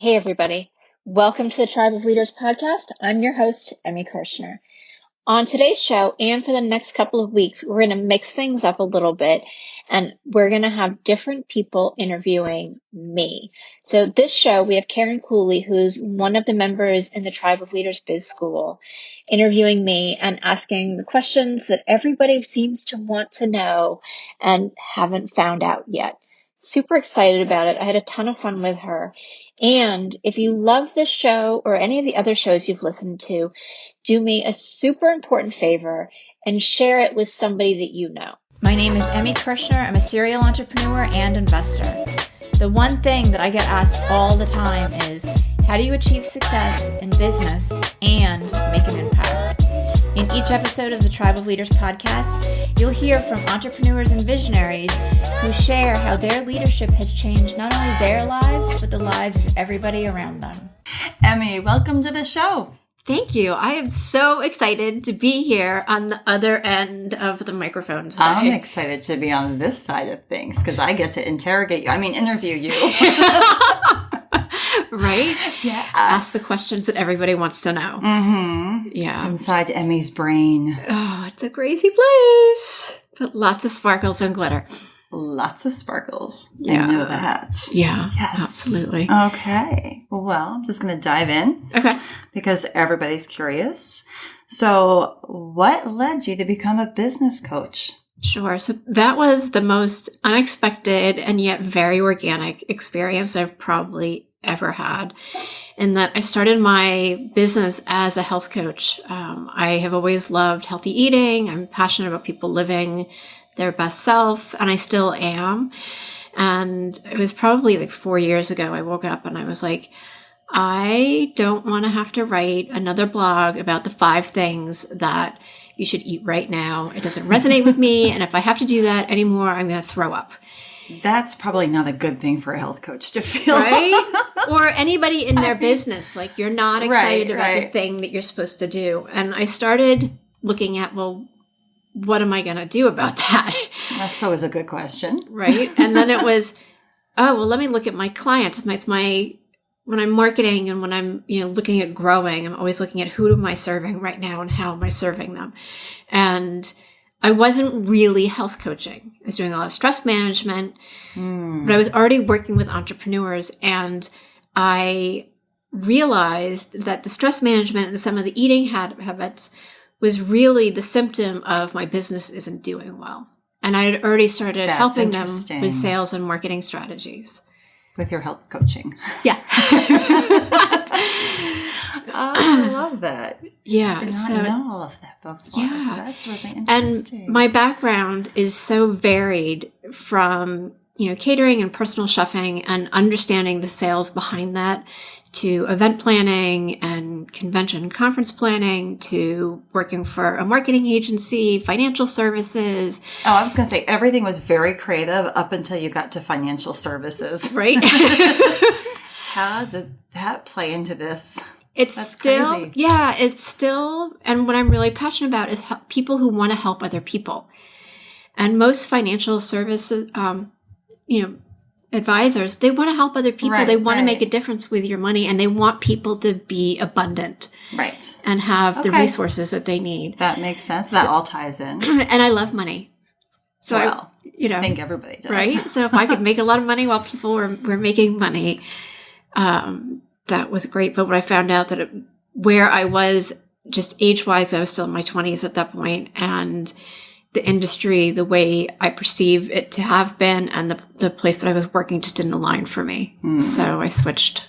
Hey, everybody. Welcome to the Tribe of Leaders podcast. I'm your host, Emi Kirschner. On today's show, and for the next couple of weeks, we're going to mix things up a little bit, and we're going to have different people interviewing me. So this show, we have Cooley, who's one of the members in the Tribe of Leaders Biz School, interviewing me and asking the questions that everybody seems to want to know and haven't found out yet. Super excited about it. I had a ton of fun with her. And if you love this show or any of the other shows you've listened to, do me a super important favor and share it with somebody that you know. My name is Emi Kirschner. I'm a serial entrepreneur and investor. The one thing that I get asked all the time is, how do you achieve success in business and make an impact? In each episode of the Tribe of Leaders podcast, you'll hear from entrepreneurs and visionaries who share how their leadership has changed not only their lives, but the lives of everybody around them. Emi, welcome to the show. Thank you. I am so excited to be here on the other end of the microphone today. I'm excited to be on this side of things because I get to interview you. Right? Yeah. Ask the questions that everybody wants to know. Mm-hmm. Yeah. Inside Emi's brain. Oh, it's a crazy place. But lots of sparkles and glitter. Lots of sparkles. Yeah. I know that. Yeah. Yes. Absolutely. Okay. Well, I'm just going to dive in. Okay. Because everybody's curious. So what led you to become a business coach? Sure. So that was the most unexpected and yet very organic experience I've probably ever had, in that I started my business as a health coach. I have always loved healthy eating. I'm passionate about people living their best self, and I still am. And it was probably like 4 years ago, I woke up and I was like, I don't want to have to write another blog about the 5 things that you should eat right now. It doesn't resonate with me. And if I have to do that anymore, I'm going to throw up. That's probably not a good thing for a health coach to feel. Right? Or anybody in their business. Like, you're not excited about the thing that you're supposed to do. And I started looking at, well, what am I going to do about that? That's always a good question. Right? And then it was, oh, well, let me look at my clients. It's my when I'm marketing and when I'm, looking at growing, I'm always looking at who am I serving right now and how am I serving them? And I wasn't really health coaching. I was doing a lot of stress management, but I was already working with entrepreneurs, and I realized that the stress management and some of the eating habits was really the symptom of my business isn't doing well. And I had already started helping them with sales and marketing strategies. With your health coaching. Yeah. I love that. Yeah. I did not know all of that before. Yeah. So that's really interesting. And my background is so varied, from, catering and personal chefing and understanding the sales behind that, to event planning and convention and conference planning, to working for a marketing agency, financial services. Oh, I was going to say everything was very creative up until you got to financial services. Right? How does that play into this? That's crazy. Yeah, it's still, and what I'm really passionate about is people who want to help other people. And most financial services, advisors, they want to help other people. Right, they want to make a difference with your money, and they want people to be abundant. Right. And have the resources that they need. That makes sense. That all ties in. And I love money. So I think everybody does. Right? So if I could make a lot of money while people were making money, that was great. But when I found out that where I was just age-wise, I was still in my 20s at that point, and the industry, the way I perceive it to have been, and the place that I was working just didn't align for me. So I switched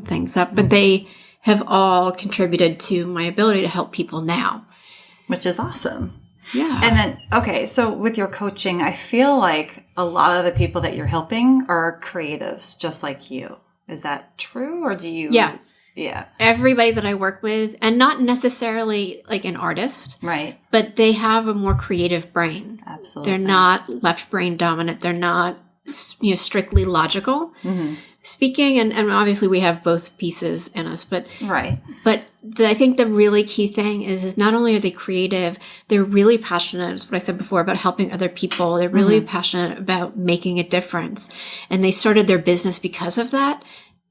things up. But they have all contributed to my ability to help people now. Which is awesome. Yeah. And then, so with your coaching, I feel like a lot of the people that you're helping are creatives just like you. Is that true, or do you? Yeah. Yeah. Everybody that I work with, and not necessarily like an artist. Right. But they have a more creative brain. Absolutely. They're not left brain dominant. They're not, strictly logical. Mm-hmm. Speaking, and obviously we have both pieces in us, but right. But I think the really key thing is not only are they creative, they're really passionate. It's what I said before about helping other people. They're really passionate about making a difference, and they started their business because of that.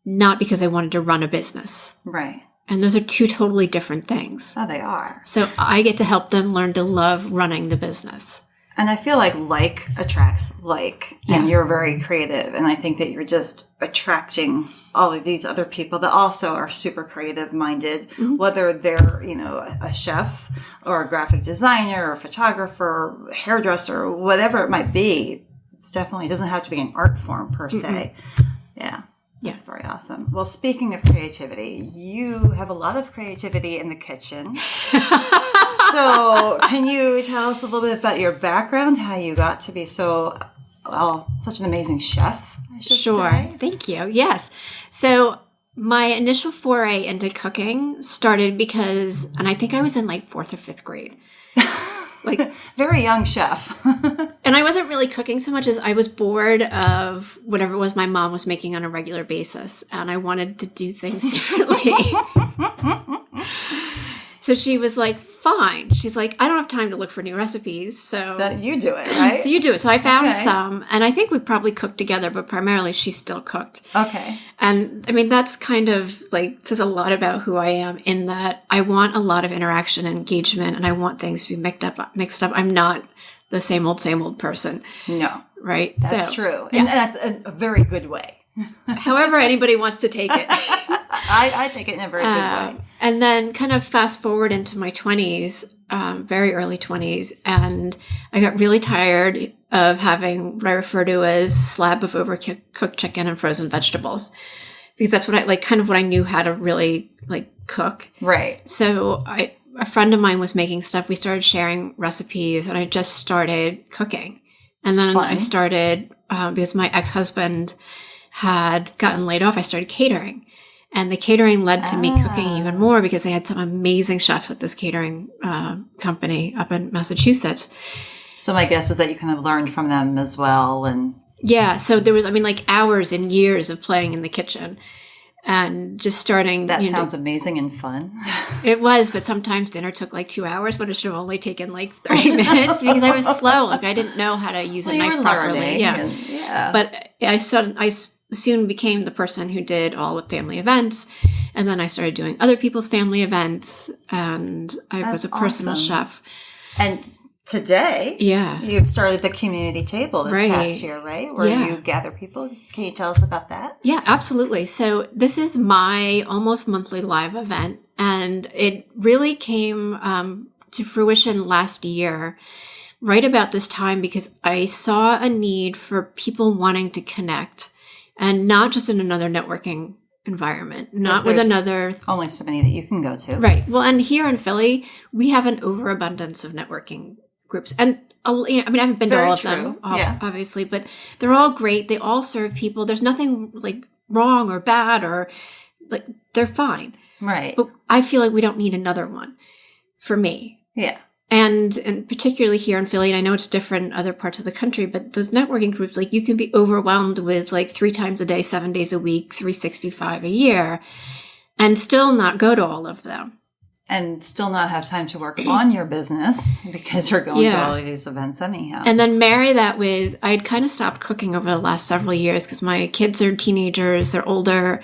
not because I wanted to run a business. Right. And those are two totally different things. Oh, they are. So I get to help them learn to love running the business. And I feel like attracts like, and you're very creative. And I think that you're just attracting all of these other people that also are super creative minded, whether they're, a chef or a graphic designer or a photographer, or hairdresser, whatever it might be. It's definitely, it doesn't have to be an art form per se. Yeah. That's very awesome. Well, speaking of creativity, you have a lot of creativity in the kitchen. So can you tell us a little bit about your background, how you got to be such an amazing chef, I should say? Thank you. Yes. So my initial foray into cooking started because, and I think I was in like 4th or 5th grade. Like very young chef. And I wasn't really cooking so much as I was bored of whatever it was my mom was making on a regular basis. And I wanted to do things differently. So she was like, fine. She's like, I don't have time to look for new recipes. So that you do it, right? So you do it. So I found some, and I think we probably cooked together, but primarily she still cooked. Okay. And I mean, that's kind of like says a lot about who I am in that I want a lot of interaction and engagement, and I want things to be mixed up. I'm not the same old person. No. Right? That's true. Yeah. And that's a very good way. However anybody wants to take it. I take it in a very good way. And then kind of fast forward into my 20s, very early 20s, and I got really tired of having what I refer to as slab of overcooked chicken and frozen vegetables. Because that's what I knew how to really cook. Right. So a friend of mine was making stuff. We started sharing recipes, and I just started cooking. And then I started, because my ex-husband had gotten laid off, I started catering. And the catering led to me cooking even more because they had some amazing chefs at this catering company up in Massachusetts. So my guess is that you kind of learned from them as well. And yeah, so there was, hours and years of playing in the kitchen and just starting. That sounds amazing and fun. It was, but sometimes dinner took 2 hours, but it should have only taken 30 minutes because I was slow. I didn't know how to use a knife properly. Yeah. But I soon became the person who did all the family events. And then I started doing other people's family events. And I was a personal chef. And today, you've started the community table this past year, right? Where you gather people. Can you tell us about that? Yeah, absolutely. So this is my almost monthly live event. And it really came to fruition last year, right about this time, because I saw a need for people wanting to connect. And not just in another networking environment, not with another. Only so many that you can go to. Right. Well, and here in Philly, we have an overabundance of networking groups. And I haven't been to all of them, obviously, but they're all great. They all serve people. There's nothing wrong or bad or they're fine. Right. But I feel like we don't need another one for me. Yeah. And particularly here in Philly, and I know it's different in other parts of the country, but those networking groups, you can be overwhelmed with 3 times a day, 7 days a week, 365 a year, and still not go to all of them. And still not have time to work on your business because you're going to all of these events anyhow. And then marry that with, I'd kind of stopped cooking over the last several years because my kids are teenagers, they're older,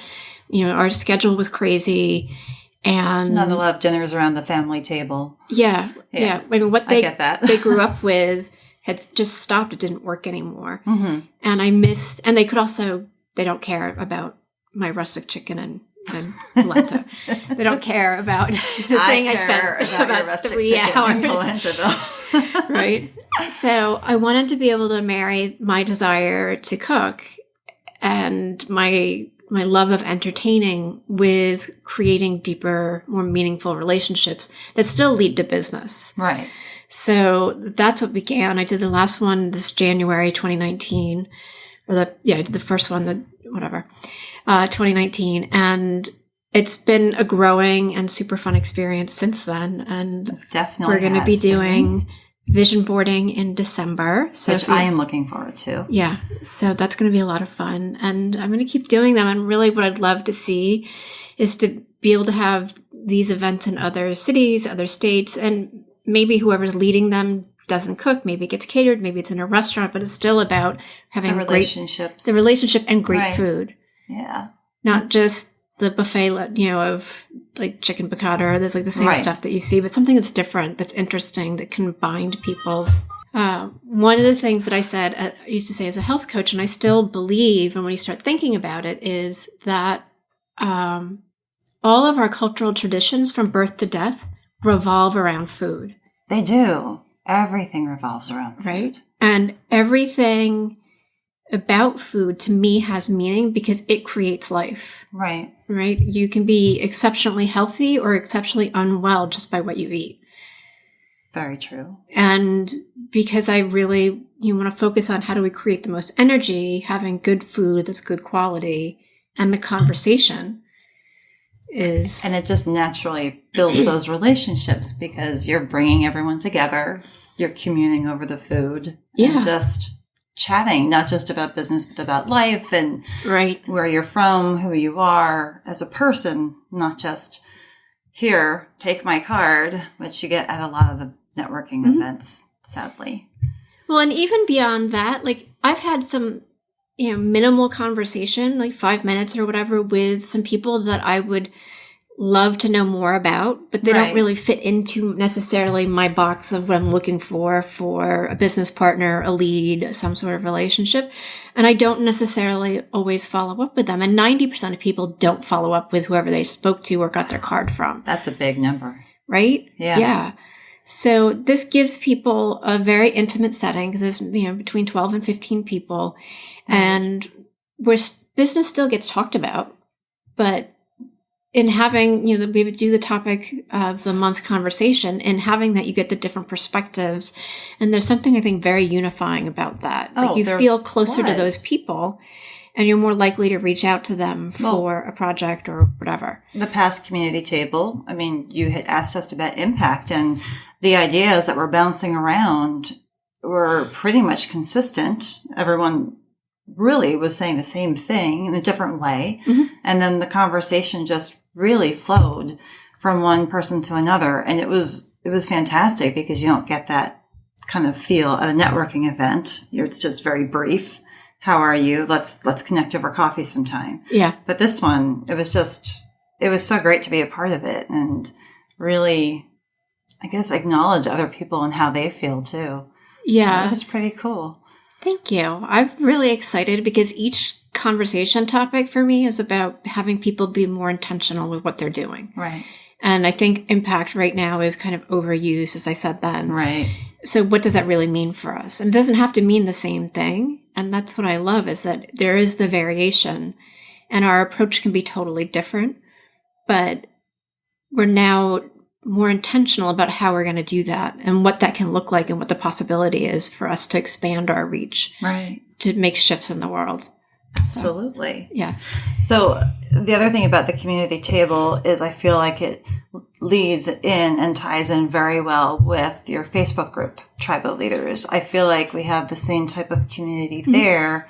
our schedule was crazy. And not a lot of dinners around the family table. Yeah. What they get that. They grew up with had just stopped. It didn't work anymore. Mm-hmm. And I missed, and they don't care about my rustic chicken and polenta. They don't care about the thing I spent about 3 hours. Right. So I wanted to be able to marry my desire to cook and my love of entertaining with creating deeper, more meaningful relationships that still lead to business. Right. So that's what began. I did the last one this January 2019, I did the first one, 2019. And it's been a growing and super fun experience since then. And definitely we're going to be doing vision boarding in December. Which I am looking forward to. Yeah. So that's going to be a lot of fun. And I'm going to keep doing them. And really what I'd love to see is to be able to have these events in other cities, other states, and maybe whoever's leading them doesn't cook. Maybe it gets catered. Maybe it's in a restaurant, but it's still about having the relationship and great food. Yeah. not just the buffet, of like chicken piccata, or there's like the same stuff that you see, but something that's different, that's interesting, that can bind people. One of the things that I used to say as a health coach, and I still believe, and when you start thinking about it, is that all of our cultural traditions from birth to death revolve around food. They do. Everything revolves around food. Right? And everything about food to me has meaning because it creates life. Right. Right? You can be exceptionally healthy or exceptionally unwell just by what you eat. Very true. And because you want to focus on how do we create the most energy, having good food that's good quality, and the conversation is... And it just naturally builds those relationships because you're bringing everyone together, you're communing over the food, and just chatting, not just about business, but about life and where you're from, who you are as a person, not just, here, take my card, which you get at a lot of the networking events, sadly. Well, and even beyond that, like I've had some, minimal conversation, like 5 minutes or whatever, with some people that I would love to know more about, but they don't really fit into necessarily my box of what I'm looking for a business partner, a lead, some sort of relationship. And I don't necessarily always follow up with them. And 90% of people don't follow up with whoever they spoke to or got their card from. That's a big number. Right? Yeah. Yeah. So this gives people a very intimate setting because there's, between 12 and 15 people, and where business still gets talked about, but in having, we would do the topic of the month's conversation, and having that, you get the different perspectives. And there's something I think very unifying about that. Like you feel closer to those people, and you're more likely to reach out to them for a project or whatever. The past community table, I mean, you had asked us about impact, and the ideas that were bouncing around were pretty much consistent. Everyone really was saying the same thing in a different way. Mm-hmm. And then the conversation just really flowed from one person to another. And it was fantastic because you don't get that kind of feel at a networking event. It's just very brief. How are you? Let's connect over coffee sometime. Yeah. But this one, it was so great to be a part of it and really, I guess, acknowledge other people and how they feel too. Yeah. So it was pretty cool. Thank you. I'm really excited because each conversation topic for me is about having people be more intentional with what they're doing. Right. And I think impact right now is kind of overused, as I said then. Right. So what does that really mean for us? And it doesn't have to mean the same thing. And that's what I love, is that there is the variation and our approach can be totally different, but we're now more intentional about how we're going to do that and what that can look like and what the possibility is for us to expand our reach. Right. To make shifts in the world. Absolutely. So, yeah. So the other thing about the community table is I feel like it leads in and ties in very well with your Facebook group, Tribe of Leaders. I feel like we have the same type of community there,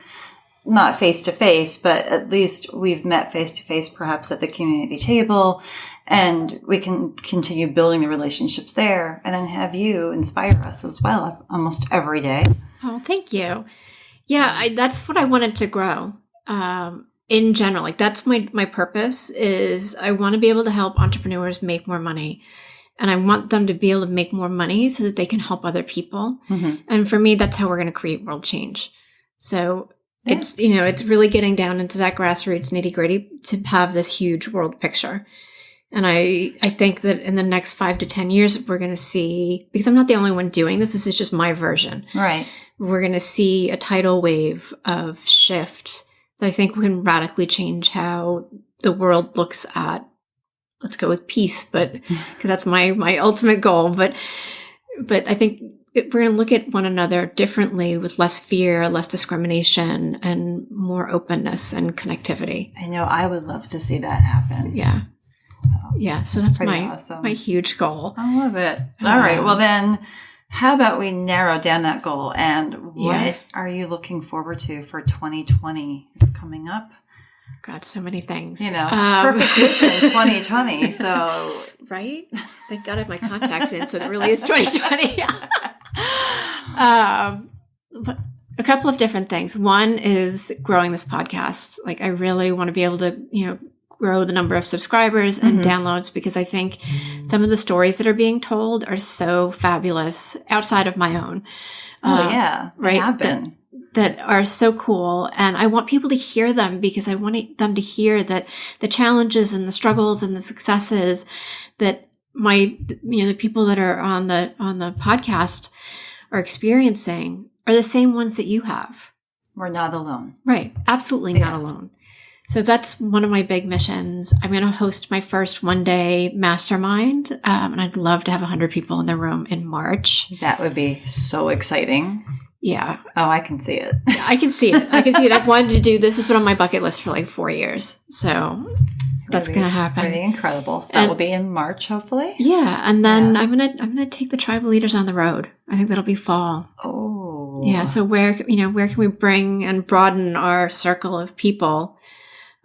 not face to face, but at least we've met face to face perhaps at the community table, and we can continue building the relationships there and then have you inspire us as well almost every day. Oh, thank you. Yeah, that's what I wanted to grow. In general, like that's my purpose is I want to be able to help entrepreneurs make more money, and I want them to be able to make more money so that they can help other people. Mm-hmm. And for me, that's how we're going to create world change. So it's, it's really getting down into that grassroots nitty gritty to have this huge world picture. And I think that in the next 5 to 10 years, we're going to see, because I'm not the only one doing this, this is just my version. Right. We're going to see a tidal wave of shift that I think can radically change how the world looks at, let's go with peace, but because that's my ultimate goal. But I think we're going to look at one another differently with less fear, less discrimination, and more openness and connectivity. I know I would love to see that happen. Yeah. Yeah. So that's awesome. My huge goal. I love it. All right. Well, then how about we narrow down that goal, and what are you looking forward to for 2020? It's coming up. God, so many things. It's perfect vision 2020. So right? Thank God I have my contacts in, so it really is 2020. couple of different things. One is growing this podcast. Like, I really want to be able to, grow the number of subscribers and downloads, because I think some of the stories that are being told are so fabulous outside of my own. Right. They have been. That are so cool. And I want people to hear them, because I want them to hear that the challenges and the struggles and the successes that the people that are on the podcast are experiencing are the same ones that you have. We're not alone. Right. Absolutely not alone. So that's one of my big missions. I'm going to host my first one-day mastermind, and I'd love to have 100 people in the room in March. That would be so exciting. Yeah. Oh, I can see it. I can see it. I've wanted to do this. It's been on my bucket list for like 4 years. So that's going to happen. Pretty incredible. So that will be in March, hopefully. Yeah. And then I'm going to take the tribal leaders on the road. I think that'll be fall. Oh. Yeah. So where can we bring and broaden our circle of people?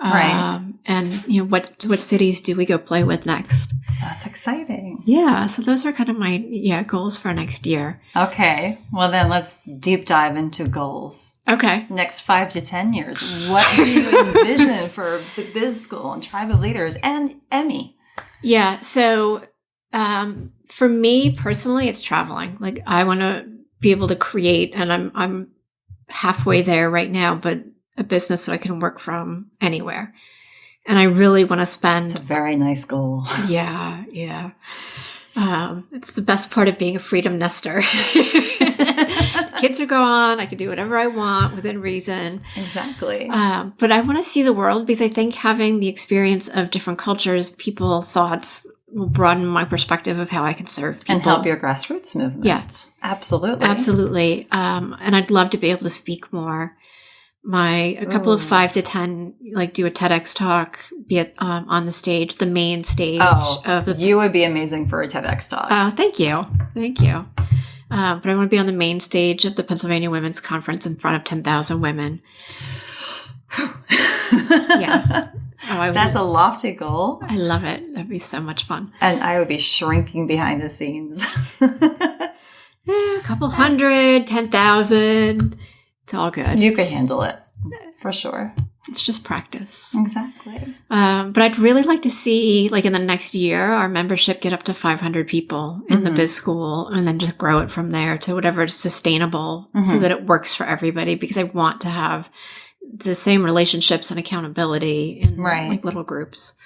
Right. And what cities do we go play with next? That's exciting. Yeah. So those are kind of my goals for next year. Okay. Well, then let's deep dive into goals. Okay. Next 5 to 10 years. What do you envision for the Biz School and Tribe of Leaders and Emi? Yeah. So for me personally, it's traveling. Like, I want to be able to create, and I'm halfway there right now, but a business so I can work from anywhere. And I really want to spend... It's a very nice goal. Yeah. It's the best part of being a freedom nester. Kids are gone. I can do whatever I want within reason. Exactly. But I want to see the world, because I think having the experience of different cultures, people, thoughts will broaden my perspective of how I can serve people. And help your grassroots movement. Yeah. Absolutely. And I'd love to be able to speak more. A couple of 5 to 10, do a TEDx talk, be on the stage, the main stage of the. You would be amazing for a TEDx talk. Thank you. But I want to be on the main stage of the Pennsylvania Women's Conference in front of 10,000 women. Yeah. That's a lofty goal. I love it. That'd be so much fun. And I would be shrinking behind the scenes. A couple hundred, 10,000. It's all good. You could handle it, for sure. It's just practice. Exactly. But I'd really like to see, in the next year, our membership get up to 500 people in the Biz School, and then just grow it from there to whatever is sustainable so that it works for everybody, because I want to have the same relationships and accountability in little groups.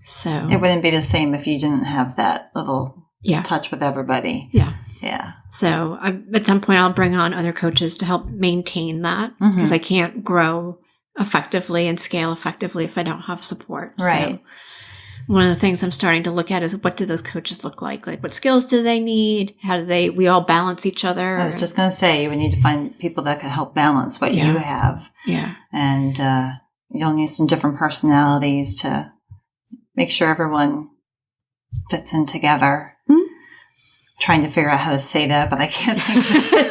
So it wouldn't be the same if you didn't have that little touch with everybody. Yeah. Yeah. So at some point I'll bring on other coaches to help maintain that, because I can't grow effectively and scale effectively if I don't have support. Right. So one of the things I'm starting to look at is, what do those coaches look like? What skills do they need? How do we all balance each other? I was just going to say, you would need to find people that can help balance what you have. Yeah. And you'll need some different personalities to make sure everyone fits in together. Trying to figure out how to say that, but I can't think of it.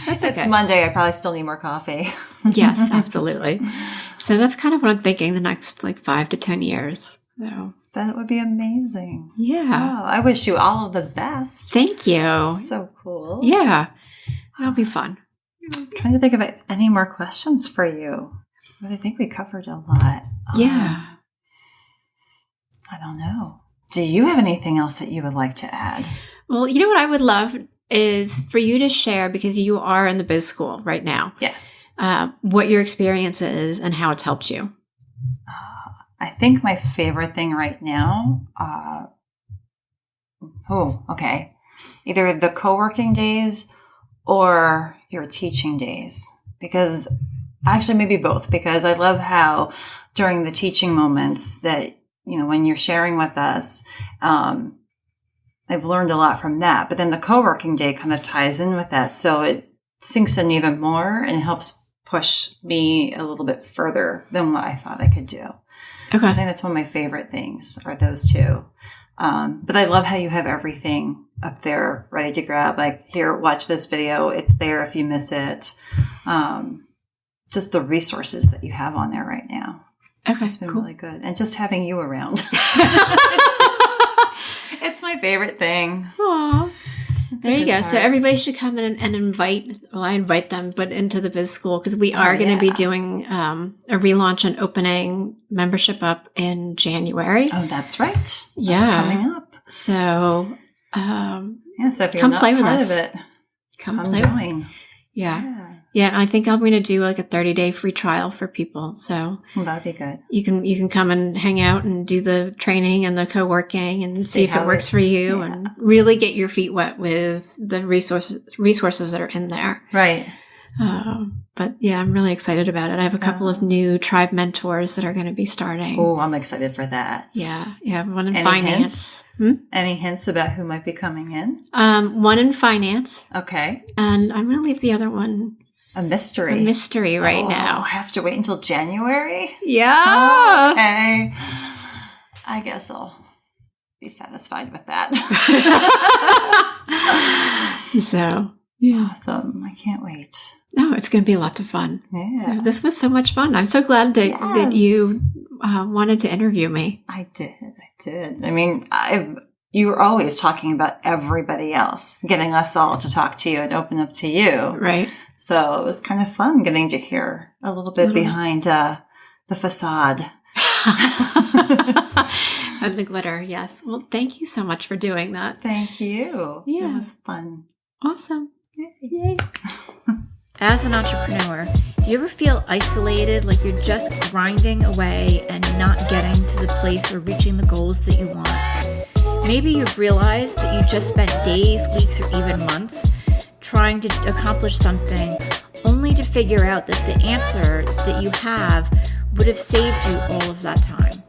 That's okay. It's Monday. I probably still need more coffee. Yes, absolutely. So that's kind of what I'm thinking the next 5 to 10 years. So that would be amazing. Yeah. Oh, I wish you all of the best. Thank you. So cool. Yeah. That'll be fun. I'm trying to think of any more questions for you. But I think we covered a lot. Yeah. I don't know. Do you have anything else that you would like to add? Well, you know what I would love is for you to share, because you are in the Biz School right now. Yes. What your experience is and how it's helped you. I think my favorite thing right now, either the co-working days or your teaching days. Because actually maybe both, because I love how during the teaching moments that, when you're sharing with us, I've learned a lot from that. But then the co-working day kind of ties in with that. So it sinks in even more and helps push me a little bit further than what I thought I could do. Okay. I think that's one of my favorite things are those two. But I love how you have everything up there ready to grab. Here, watch this video. It's there if you miss it. Just the resources that you have on there right now. Okay, it's been cool. really good. And just having you around. It's my favorite thing. Aw. there you go. So everybody should come in and I invite them, but into the Biz School, because we are going to be doing a relaunch and opening membership up in January. Oh, that's right. Yeah. That's coming up. So, so if you're come not play with part us. of it, come join. Yeah, I think I'm going to do like a 30-day free trial for people. So that'd be good. You can come and hang out and do the training and the co-working and see if it works for you, and really get your feet wet with the resources that are in there. Right. But yeah, I'm really excited about it. I have a couple of new tribe mentors that are going to be starting. Oh, I'm excited for that. Yeah. One in Any finance. Hints? Any hints about who might be coming in? One in finance. Okay. And I'm going to leave the other one a mystery right now. I have to wait until January? Yeah. Okay. I guess I'll be satisfied with that. So, yeah. Awesome. I can't wait. No, it's going to be lots of fun. Yeah. So this was so much fun. I'm so glad that you wanted to interview me. I did. I mean, you were always talking about everybody else, getting us all to talk to you and open up to you. Right. So it was kind of fun getting to hear a little bit behind the facade. And the glitter, yes. Well, thank you so much for doing that. Thank you. Yeah. It was fun. Awesome. Yay. As an entrepreneur, do you ever feel isolated, like you're just grinding away and not getting to the place or reaching the goals that you want? Maybe you've realized that you just spent days, weeks, or even months trying to accomplish something only to figure out that the answer that you have would have saved you all of that time.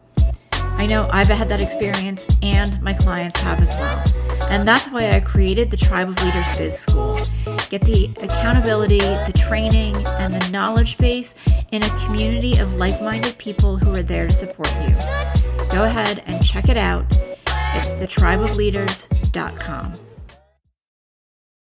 I know I've had that experience, and my clients have as well. And that's why I created the Tribe of Leaders Biz School. Get the accountability, the training, and the knowledge base in a community of like-minded people who are there to support you. Go ahead and check it out. It's thetribeofleaders.com.